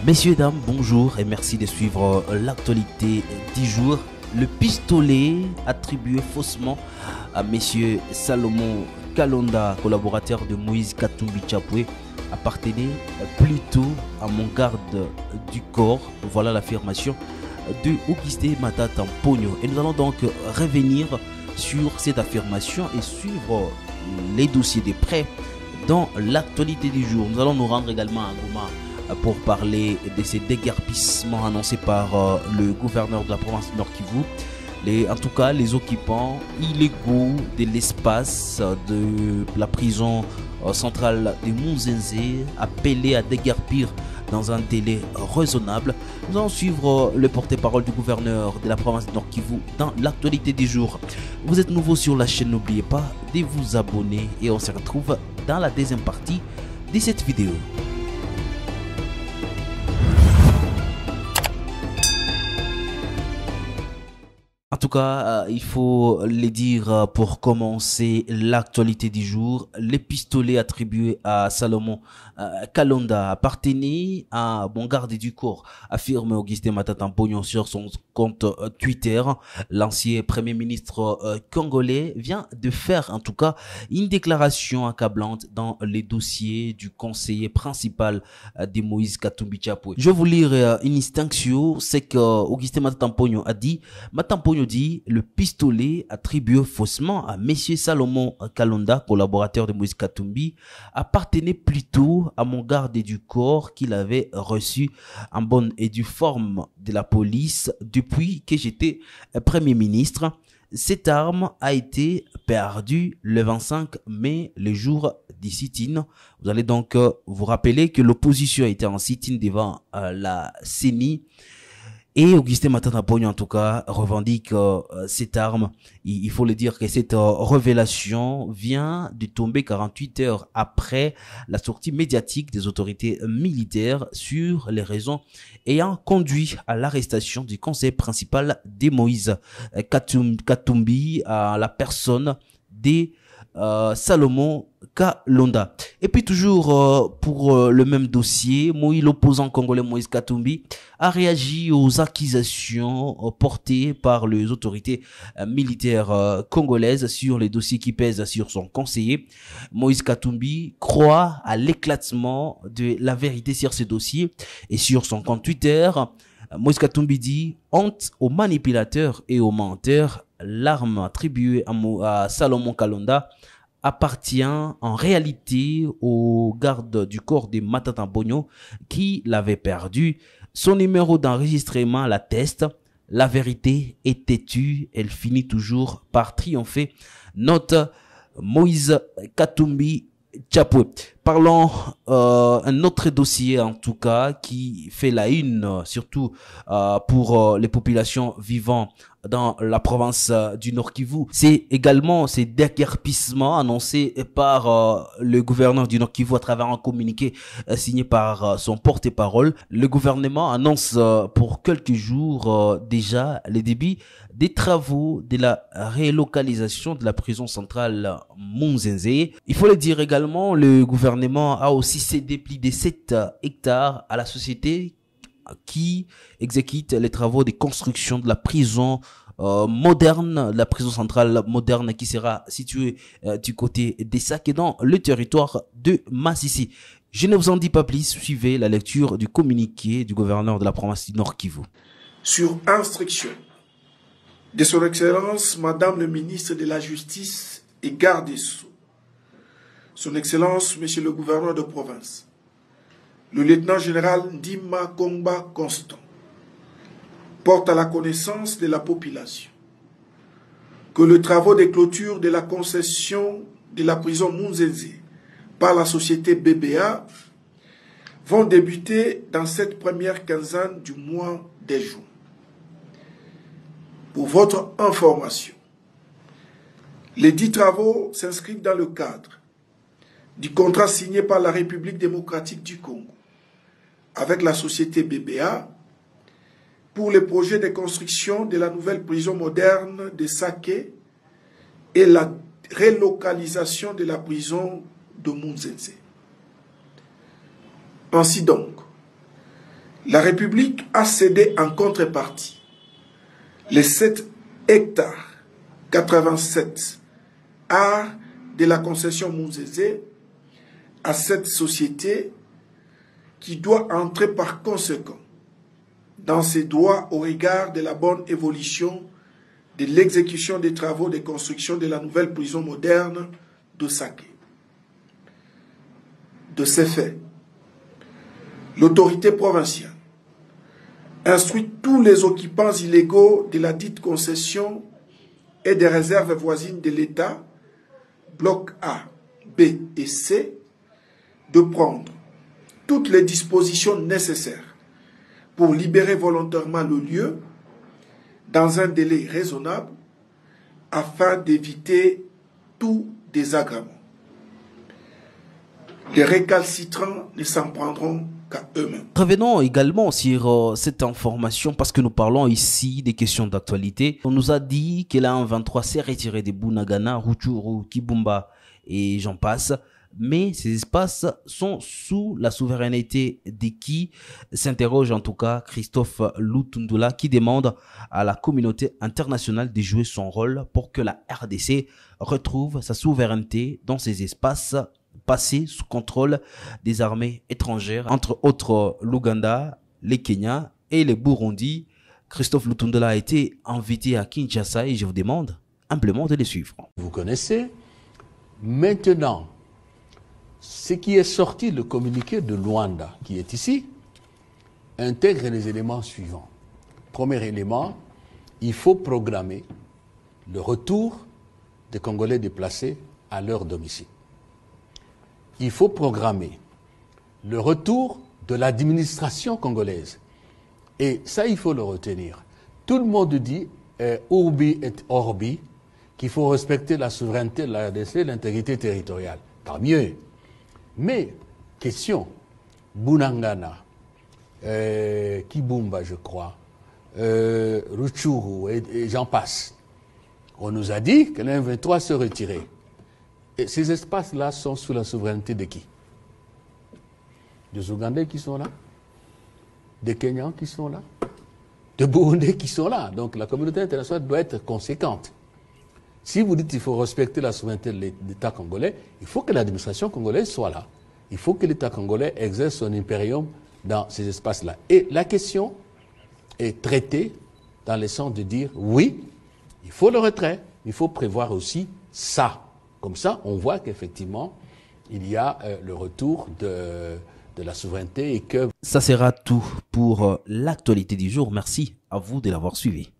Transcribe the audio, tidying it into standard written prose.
Messieurs, dames, bonjour et merci de suivre l'actualité du jour. Le pistolet attribué faussement à Monsieur Salomon Kalonda, collaborateur de Moïse Katumbi Tchapoué, appartenait plutôt à mon garde du corps. Voilà l'affirmation de Augustin Matata Mpogno. Et nous allons donc revenir sur cette affirmation et suivre les dossiers de près dans l'actualité du jour. Nous allons nous rendre également à Goma pour parler de ces déguerpissements annoncés par le gouverneur de la province du Nord Kivu. En tout cas, les occupants illégaux de l'espace de la prison centrale de Munzenze appelés à déguerpir dans un délai raisonnable. Nous allons suivre le porte-parole du gouverneur de la province du Nord Kivu dans l'actualité du jour. Vous êtes nouveau sur la chaîne, n'oubliez pas de vous abonner et on se retrouve dans la deuxième partie de cette vidéo. En tout cas, il faut le dire pour commencer l'actualité du jour. Les pistolets attribués à Salomon Kalonda appartenaient à bon garde du corps, affirme Augustin Matata Mpogno sur son compte Twitter. L'ancien premier ministre congolais vient de faire en tout cas une déclaration accablante dans les dossiers du conseiller principal de Moïse Katumbi Tchapoué. Je vais vous lire une distinction, c'est que Augustin Matata Mpogno a dit dit le pistolet attribué faussement à Monsieur Salomon Kalonda, collaborateur de Moïse Katumbi, appartenait plutôt à mon garde du corps qu'il avait reçu en bonne et due forme de la police depuis que j'étais Premier ministre. Cette arme a été perdue le 25 mai, le jour du sit-in. Vous allez donc vous rappeler que l'opposition a été en sit-in devant la CENI. Et Augustin Matata Mpogno, en tout cas, revendique cette arme. Il faut le dire que cette révélation vient de tomber 48 heures après la sortie médiatique des autorités militaires sur les raisons ayant conduit à l'arrestation du conseiller principal de Moïse Katumbi, à la personne des Salomon Kalonda. Et puis toujours pour le même dossier, l'opposant congolais Moïse Katumbi a réagi aux accusations portées par les autorités militaires congolaises sur les dossiers qui pèsent sur son conseiller. Moïse Katumbi croit à l'éclatement de la vérité sur ce dossier et sur son compte Twitter. Moïse Katumbi dit « Honte aux manipulateurs et aux menteurs, l'arme attribuée à Salomon Kalonda appartient en réalité au garde du corps de Matata Mpogno qui l'avait perdu. Son numéro d'enregistrement l'atteste. La vérité est têtue, elle finit toujours par triompher. » Note Moïse Katumbi Tchapoué. Parlons un autre dossier en tout cas qui fait la une surtout pour les populations vivant dans la province du Nord Kivu. C'est également ces déguerpissements annoncés par le gouverneur du Nord Kivu à travers un communiqué signé par son porte-parole. Le gouvernement annonce pour quelques jours déjà le début des travaux de la relocalisation de la prison centrale Munzenze. Il faut le dire également, le gouvernement a aussi cédé plus de 7 hectares à la société qui exécute les travaux de construction de la prison moderne, la prison centrale moderne qui sera située du côté des Sacs et dans le territoire de Massissi. Je ne vous en dis pas plus, suivez la lecture du communiqué du gouverneur de la province du Nord Kivu. Sur instruction de son Excellence, Madame le ministre de la Justice et Garde des Sceaux, Son Excellence, Monsieur le gouverneur de province, le lieutenant-général Ndima Kongba Constant, porte à la connaissance de la population que les travaux de clôture de la concession de la prison Munzenze par la société BBA vont débuter dans cette première quinzaine du mois de juin. Pour votre information, les 10 travaux s'inscrivent dans le cadre du contrat signé par la République démocratique du Congo avec la société BBA pour le projet de construction de la nouvelle prison moderne de Saké et la relocalisation de la prison de Munzenze. Ainsi donc, La République a cédé en contrepartie les 7 hectares 87 arts de la concession Mouzézé à cette société qui doit entrer par conséquent dans ses droits au regard de la bonne évolution de l'exécution des travaux de construction de la nouvelle prison moderne de Saké. De ces faits, l'autorité provinciale instruit tous les occupants illégaux de la dite concession et des réserves voisines de l'État, bloc A, B et C, de prendre toutes les dispositions nécessaires pour libérer volontairement le lieu dans un délai raisonnable afin d'éviter tout désagrément. Les récalcitrants ne s'en prendront qu'à eux-mêmes. Revenons également sur cette information parce que nous parlons ici des questions d'actualité. On nous a dit que la 23 s'est retiré de Bunagana, Rutshuru, Kibumba et j'en passe. Mais ces espaces sont sous la souveraineté de qui? S'interroge en tout cas Christophe Lutundula qui demande à la communauté internationale de jouer son rôle pour que la RDC retrouve sa souveraineté dans ces espaces passés sous contrôle des armées étrangères, entre autres l'Ouganda, les Kenya et les Burundi. Christophe Lutundula a été invité à Kinshasa et je vous demande humblement de les suivre. Vous connaissez. Maintenant, ce qui est sorti, le communiqué de Luanda, qui est ici, intègre les éléments suivants. Premier élément, il faut programmer le retour des Congolais déplacés à leur domicile. Il faut programmer le retour de l'administration congolaise. Et ça, il faut le retenir. Tout le monde dit, urbi et orbi, qu'il faut respecter la souveraineté de la RDC, l'intégrité territoriale. Tant mieux. Mais, question, Bunagana, Kibumba, je crois, Rutshuru, et j'en passe. On nous a dit que l'M23 se retirait. Et ces espaces-là sont sous la souveraineté de qui? Des Ougandais qui sont là, des Kenyans qui sont là, des Burundais qui sont là. Donc la communauté internationale doit être conséquente. Si vous dites qu'il faut respecter la souveraineté de l'État congolais, il faut que l'administration congolaise soit là. Il faut que l'État congolais exerce son impérium dans ces espaces-là. Et la question est traitée dans le sens de dire, oui, il faut le retrait, mais il faut prévoir aussi ça. Comme ça, on voit qu'effectivement, il y a le retour de la souveraineté et que... Ça sera tout pour l'actualité du jour. Merci à vous de l'avoir suivi.